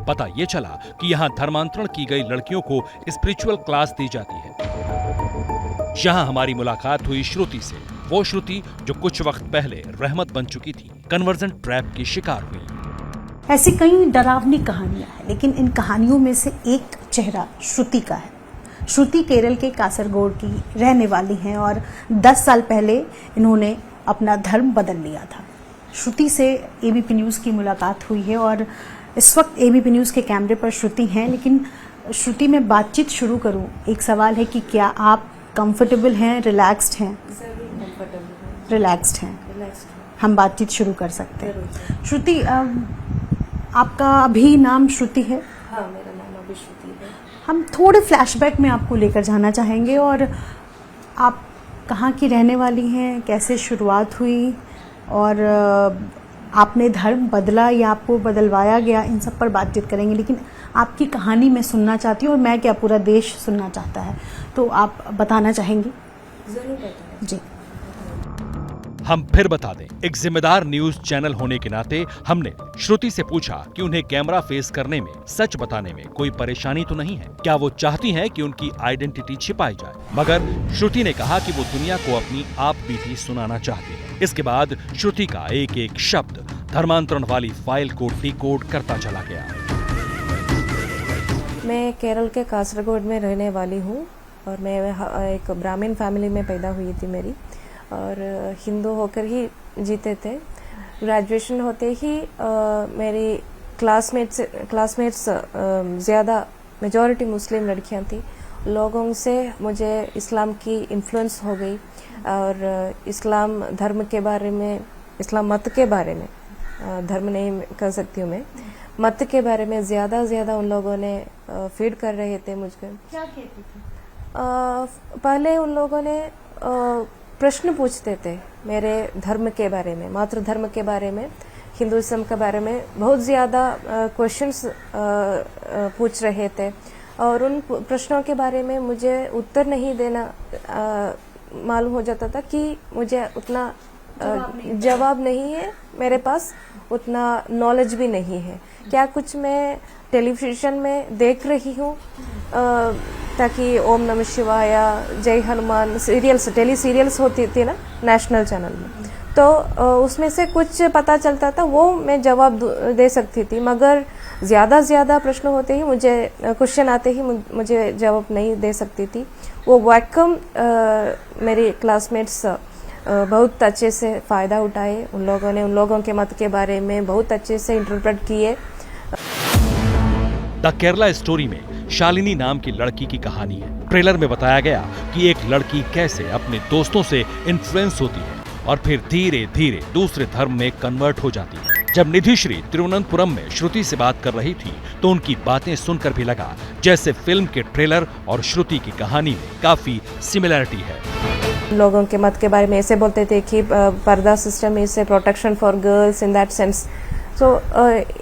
पता ये चला कि यहाँ धर्मांतरण की गई लड़कियों को स्पिरिचुअल क्लास दी जाती है। यहाँ हमारी मुलाकात हुई श्रुति से, वो श्रुति जो कुछ वक्त पहले रहमत बन चुकी थी, कन्वर्जन ट्रैप की शिकार हुई। ऐसी कई डरावनी कहानियां हैं, लेकिन इन कहानियों में से एक चेहरा श्रुति का है। श्रुति केरल के कासरगोड की रहने वाली हैं और 10 साल पहले इन्होंने अपना धर्म बदल लिया था। श्रुति से एबीपी न्यूज़ की मुलाकात हुई है और इस वक्त एबीपी न्यूज़ के कैमरे पर श्रुति हैं। लेकिन श्रुति, मैं बातचीत शुरू करूं, एक सवाल है कि क्या आप कंफर्टेबल हैं, रिलैक्स्ड हैं? रिलैक्स्ड हैं। हम बातचीत शुरू कर सकते हैं। श्रुति, आपका अभी नाम श्रुति है? हाँ, मेरा नाम अभी श्रुति है। हम थोड़े फ्लैशबैक में आपको लेकर जाना चाहेंगे और आप कहाँ की रहने वाली हैं, कैसे शुरुआत हुई और आपने धर्म बदला या आपको बदलवाया गया, इन सब पर बातचीत करेंगे। लेकिन आपकी कहानी मैं सुनना चाहती हूँ और मैं क्या, पूरा देश सुनना चाहता है, तो आप बताना चाहेंगी? जरूर बताएं। जी। हम फिर बता दें, एक जिम्मेदार न्यूज चैनल होने के नाते हमने श्रुति से पूछा कि उन्हें कैमरा फेस करने में, सच बताने में कोई परेशानी तो नहीं है, क्या वो चाहती हैं कि उनकी आइडेंटिटी छिपाई जाए। मगर श्रुति ने कहा कि वो दुनिया को अपनी आप बीती सुनाना चाहती है। इसके बाद श्रुति का एक एक शब्द धर्मांतरण वाली फाइल को डिकोड करता चला गया। मैं केरल के कासरगोड में रहने वाली हूँ और मैं एक ब्राह्मण फैमिली में पैदा हुई थी मेरी, और हिंदू होकर ही जीते थे। ग्रेजुएशन होते ही मेरी क्लासमेट्स ज़्यादा मेजॉरिटी मुस्लिम लड़कियां थी। लोगों से मुझे इस्लाम की इन्फ्लुएंस हो गई और इस्लाम धर्म के बारे में, इस्लाम मत के बारे में, धर्म नहीं कह सकती हूँ मैं, मत के बारे में ज़्यादा उन लोगों ने फीड कर रहे थे मुझको। क्या कहती थी? पहले उन लोगों ने प्रश्न पूछते थे मेरे धर्म के बारे में, मातृ धर्म के बारे में, हिंदुइज्म के बारे में बहुत ज़्यादा क्वेश्चंस पूछ रहे थे और उन प्रश्नों के बारे में मुझे उत्तर नहीं देना मालूम हो जाता था कि मुझे उतना जवाब नहीं है मेरे पास, उतना नॉलेज भी नहीं है। क्या कुछ मैं टेलीविजन में देख रही हूँ ताकि ओम नमः शिवाय, जय हनुमान सीरियल्स, टेली सीरियल्स होती थी ना नेशनल चैनल में, तो उसमें से कुछ पता चलता था, वो मैं जवाब दे सकती थी। मगर ज़्यादा प्रश्न होते ही, मुझे क्वेश्चन आते ही मुझे जवाब नहीं दे सकती थी। वो वैक्यूम मेरी क्लासमेट्स बहुत अच्छे से फ़ायदा उठाए। उन लोगों ने उन लोगों के मत के बारे में बहुत अच्छे से इंटरप्रेट किए। द केरला स्टोरी में शालिनी नाम की लड़की की कहानी है। ट्रेलर में बताया गया कि एक लड़की कैसे अपने दोस्तों से इन्फ्लुएंस होती है और फिर धीरे धीरे दूसरे धर्म में कन्वर्ट हो जाती है। जब निधिश्री तिरुवनंतपुरम में श्रुति से बात कर रही थी तो उनकी बातें सुनकर भी लगा जैसे फिल्म के ट्रेलर और श्रुति की कहानी में काफी सिमिलरिटी है। लोगों के मत के बारे में ऐसे बोलते थे कि पर्दा system is a protection for girls in that sense. So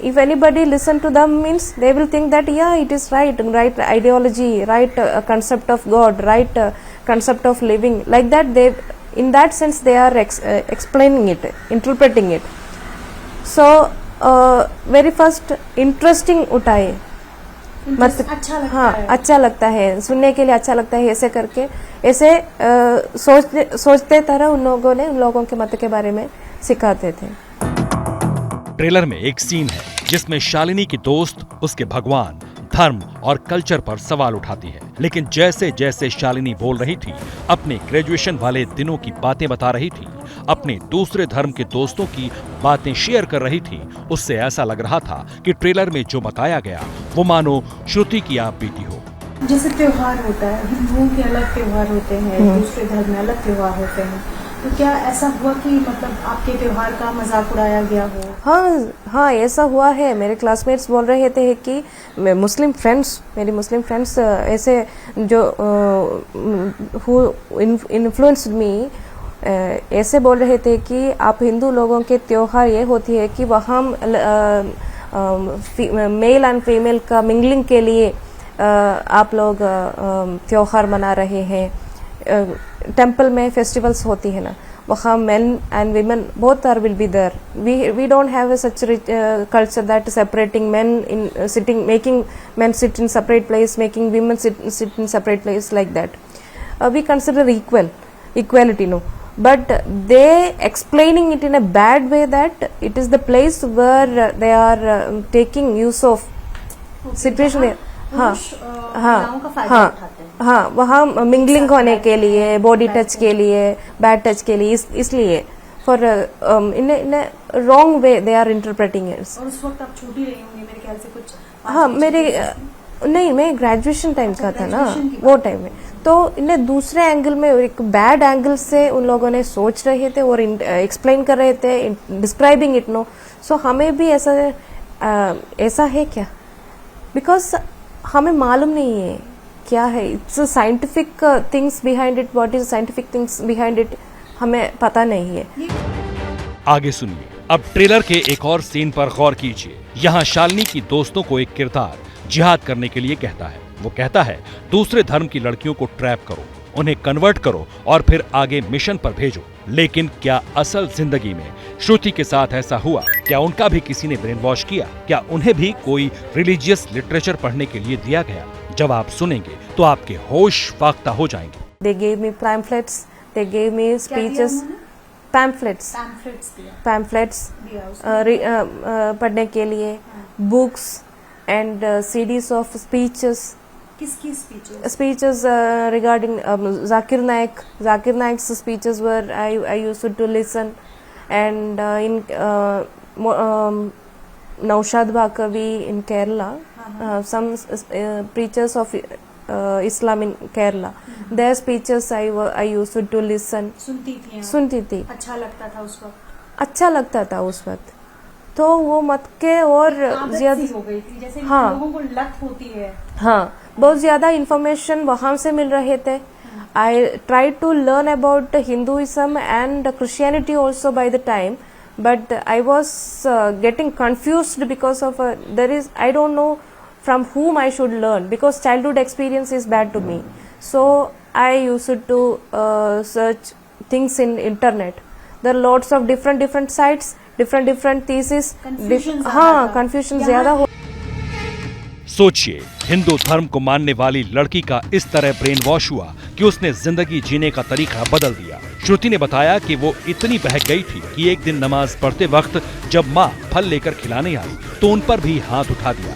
if anybody listen to them means they will think that yeah, it is right ideology, right concept of God, right concept of living, like that. They, in that sense, they are explaining it, interpreting it. So very first interesting उठाए, मतलब अच्छा लगता हाँ है। अच्छा लगता है, सुनने के लिए अच्छा लगता है। ऐसे करके ऐसे सोचते तरह उन लोगों ने उन लोगों के मत के बारे में सिखाते थे। ट्रेलर में एक सीन है जिसमें शालिनी की दोस्त उसके भगवान, धर्म और कल्चर पर सवाल उठाती है। लेकिन जैसे जैसे शालिनी बोल रही थी, अपने ग्रेजुएशन वाले दिनों की बातें बता रही थी, अपने दूसरे धर्म के दोस्तों की बातें शेयर कर रही थी, उससे ऐसा लग रहा था कि ट्रेलर में जो बताया गया वो मानो श्रुति की आप बीती हो। जैसे त्योहार होता है, हिंदुओं के अलग त्योहार होते हैं, दूसरे धर्म में अलग त्योहार होते हैं, तो क्या ऐसा हुआ कि मतलब आपके त्योहार का मजाक उड़ाया गया हो? हाँ ऐसा हुआ है। मेरे क्लासमेट्स बोल रहे थे कि मेरी मुस्लिम फ्रेंड्स ऐसे जो हु इन्फ्लुएंस्ड मी ऐसे बोल रहे थे कि आप हिंदू लोगों के त्योहार ये होती है कि वहाँ मेल एंड फीमेल का मिंगलिंग के लिए आप लोग त्योहार मना रहे हैं। टेम्पल में फेस्टिवल्स होती है ना, वहाँ men and women both are will be there. We don't have a such culture that separating men in sitting, making men sit in separate place, making women sit in separate place like that. We consider equality, no. But they explaining it in a bad way that it is the place where they are taking use of situation में हाँ वहाँ mingling होने के लिए, body touch के लिए, bad touch के लिए, इसलिए for in wrong way they are interpreting it. और उस वक्त आप छोटी रही होंगी मेरे ख्याल से कुछ। हाँ मेरे नहीं, मैं ग्रेजुएशन टाइम का था ना वो टाइम में, तो इन्हें दूसरे एंगल में, एक बैड एंगल से उन लोगों ने सोच रहे थे और एक्सप्लेन कर रहे थे, डिस्क्राइबिंग इट, नो। सो हमें भी ऐसा है क्या, बिकॉज हमें मालूम नहीं है क्या है, it's scientific things behind it, what is scientific things behind it, हमें पता नहीं है। आगे सुनिए, अब ट्रेलर के एक और सीन पर गौर कीजिए। यहाँ शालिनी की दोस्तों को एक किरदार जिहाद करने के लिए कहता है। वो कहता है दूसरे धर्म की लड़कियों को ट्रैप करो, उन्हें कन्वर्ट करो और फिर आगे मिशन पर भेजो। लेकिन क्या असल जिंदगी में श्रुति के साथ ऐसा हुआ? क्या उनका भी किसी ने ब्रेन वॉश किया? क्या उन्हें भी कोई रिलीजियस लिटरेचर पढ़ने के लिए दिया गया? जब आप सुनेंगे तो आपके होश फाख्ता हो जाएंगे। They gave me pamphlets, they gave me speeches, pamphlets पढ़ने के लिए, books and CDs of speeches. किसकी speeches? Speeches regarding Zakir Naik's speeches were I used to listen, and in Naushad Bakavi in Kerala, some preachers of Islam in Kerala, their speeches I used to listen. सुनती थी। अच्छा लगता था उस वक्त? अच्छा लगता था उस वक्त, तो वो मत के और ज्यादा हो गई थी, जैसे हाँ लोगों को लत होती है। हाँ, बहुत ज्यादा इंफॉर्मेशन वहां से मिल रहे थे। I try to learn about Hinduism and Christianity also by the time, but I was getting confused because of there is, I don't know from whom I should learn, because childhood experience is bad to me. So I used to search things in internet. There are lots of different sites, different thesis. हाँ, confusion ज्यादा हो। सोचिए, हिंदू धर्म को मानने वाली लड़की का इस तरह ब्रेन वॉश हुआ कि उसने जिंदगी जीने का तरीका बदल दिया। श्रुति ने बताया कि वो इतनी बहक गई थी कि एक दिन नमाज पढ़ते वक्त जब माँ फल लेकर खिलाने आई तो उन पर भी हाथ उठा दिया।